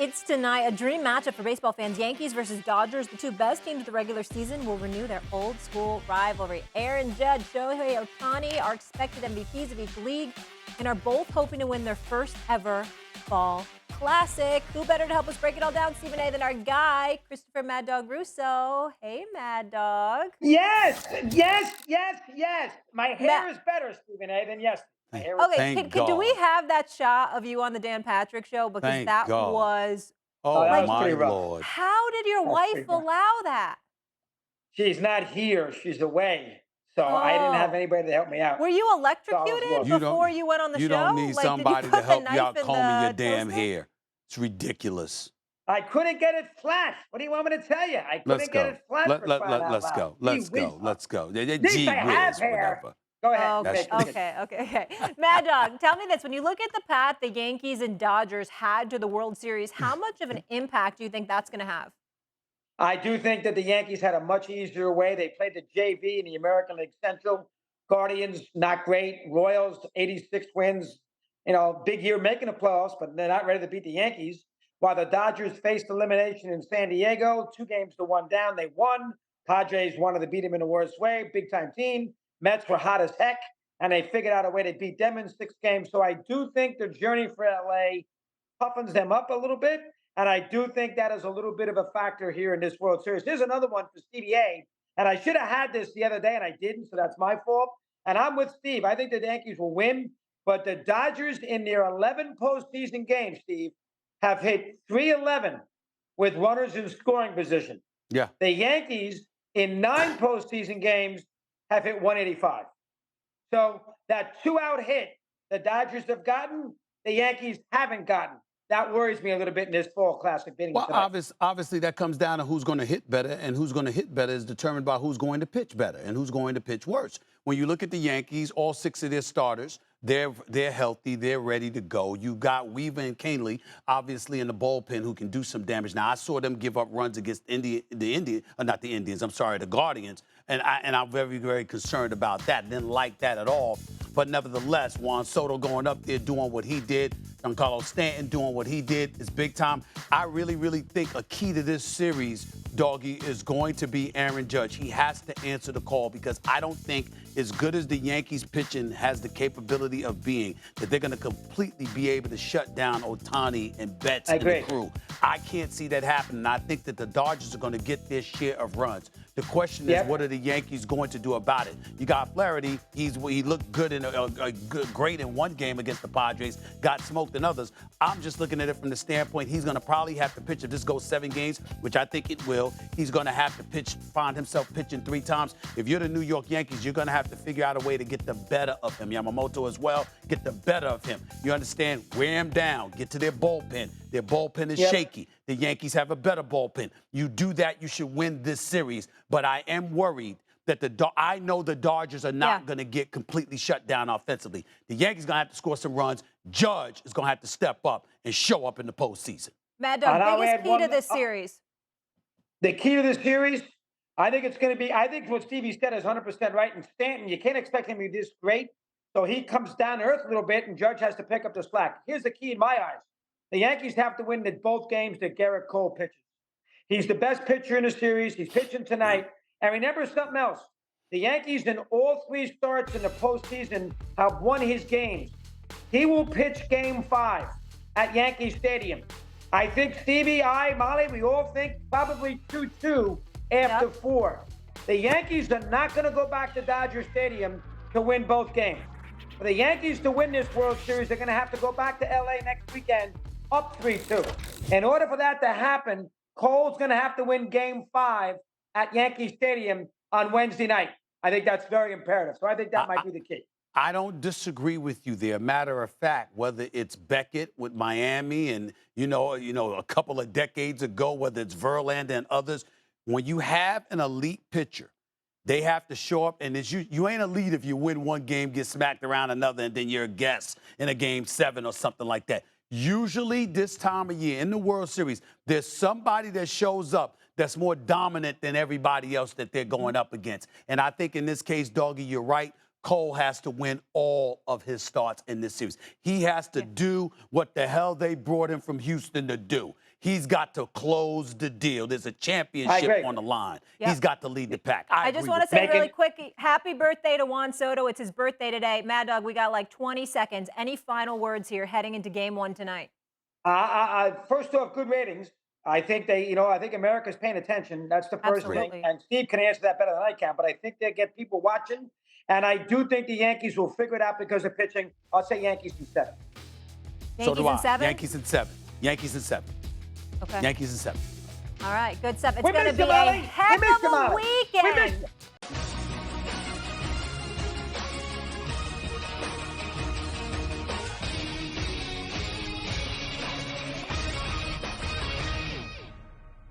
It's tonight, a dream matchup for baseball fans. Yankees versus Dodgers. The two best teams of the regular season will renew their old school rivalry. Aaron Judge, Shohei Ohtani are expected MVPs of each league and are both hoping to win their first ever fall classic. Who better to help us break it all down, Stephen A., than our guy, Christopher Mad Dog Russo. Hey, Mad Dog. Yes, yes, yes, yes. My hair Ma- is better, Stephen A., than yesterday. My hair is Okay, Thank do we God. have that shot of you on the Dan Patrick show? Because Thank that God. was, Oh, that was my pretty rough. Lord. how did your That was wife pretty rough. allow that? She's not here. She's away. So I didn't have Oh. anybody to help me out. Were you So I was electrocuted lost. before you went on the You show? don't need Like, did you somebody put to help the you knife out in combing your the damn toaster? hair. It's ridiculous. I couldn't get it flat. What do you want me to tell you? I Let's couldn't get go. it flat for crying out Let's loud. go. Gee Let's whiz. go. Let's go. At least Gee I have whiz, hair. whatever. Go ahead. Okay, Make it. okay. Mad Dog, tell me this. When you look at the path the Yankees and Dodgers had to the World Series, how much of an impact do you think that's going to have? I do think that the Yankees had a much easier way. They played the JV in the American League Central. Guardians, not great. Royals, 86 wins. Big year making the playoffs, but they're not ready to beat the Yankees. While the Dodgers faced elimination in San Diego, 2-1 down, they won. Padres wanted to beat them in the worst way, big time team. Mets were hot as heck, and they figured out a way to beat them in 6 games. So I do think the journey for LA toughens them up a little bit. And I do think that is a little bit of a factor here in this World Series. Here's another one for CBA. And I should have had this the other day, and I didn't, so that's my fault. And I'm with Steve. I think the Yankees will win. But the Dodgers, in their 11 postseason games, Steve, have hit 311 with runners in scoring position. Yeah. The Yankees, in 9 postseason games, have hit 185. So that 2-out hit the Dodgers have gotten, the Yankees haven't gotten. That worries me a little bit in this fall classic bidding. Well, obviously, that comes down to who's going to hit better, and who's going to hit better is determined by who's going to pitch better and who's going to pitch worse. When you look at the Yankees, all 6 of their starters, they're healthy, they're ready to go. You got Weaver and Canely, obviously, in the bullpen who can do some damage. Now, I saw them give up runs against the Guardians, and I'm very, very concerned about that. Didn't like that at all. But nevertheless, Juan Soto going up there doing what he did, Giancarlo Stanton doing what he did is big time. I really, really think a key to this series, Doggy, is going to be Aaron Judge. He has to answer the call because I don't think, as good as the Yankees pitching has the capability of being, that they're going to completely be able to shut down Ohtani and Betts and the crew. I can't see that happening. I think that the Dodgers are going to get their share of runs. The question is, what are the Yankees going to do about it? You got Flaherty. He looked good in great in one game against the Padres, got smoked in others. I'm just looking at it from the standpoint he's going to probably have to pitch, if this goes 7 games, which I think it will, he's going to have to find himself pitching 3 times. If you're the New York Yankees, you're going to have to figure out a way to get the better of him. Yamamoto as well, get the better of him. You understand? Wear him down. Get to their bullpen. Their bullpen is shaky. The Yankees have a better bullpen. You do that, you should win this series. But I am worried that I know the Dodgers are not going to get completely shut down offensively. The Yankees going to have to score some runs. Judge is going to have to step up and show up in the postseason. Mad Dog, biggest key to this series? The key to this series, I think it's going to be, I think what Stevie said is 100% right. And Stanton, you can't expect him to be this great. So he comes down to earth a little bit, and Judge has to pick up the slack. Here's the key in my eyes. The Yankees have to win both games that Garrett Cole pitches. He's the best pitcher in the series. He's pitching tonight. And remember something else. The Yankees in all 3 starts in the postseason have won his games. He will pitch Game 5 at Yankee Stadium. I think Stevie, Molly, we all think probably 2-2 after 4. The Yankees are not going to go back to Dodger Stadium to win both games. For the Yankees to win this World Series, they're going to have to go back to L.A. next weekend up 3-2. In order for that to happen, Cole's going to have to win Game 5 at Yankee Stadium on Wednesday night. I think that's very imperative. So I think that might be the key. I don't disagree with you there. Matter of fact, whether it's Beckett with Miami and, a couple of decades ago, whether it's Verlander and others, when you have an elite pitcher, they have to show up, and you ain't elite if you win one game, get smacked around another, and then you're a guest in a Game 7 or something like that. Usually this time of year in the World Series, there's somebody that shows up that's more dominant than everybody else that they're going up against. And I think in this case, Doggy, you're right. Cole has to win all of his starts in this series. He has to do what the hell they brought him from Houston to do. He's got to close the deal. There's a championship agree. on the line. Yep. He's got to lead the pack. I just agree want to with say that. really quick, happy birthday to Juan Soto. It's his birthday today. Mad Dog, we got like 20 seconds. Any final words here heading into game one tonight? First off, good ratings. I think I think America's paying attention. That's the first Absolutely. thing. And Steve can answer that better than I can, but I think they get people watching. And I do think the Yankees will figure it out because of pitching. I'll say Yankees in 7. So do I. in 7? Yankees in 7. Yankees in 7. Okay. Yankees in 7. All right, good stuff. It's We going to missed be you, a Molly. heck We missed of you, a Molly. We missed weekend. you.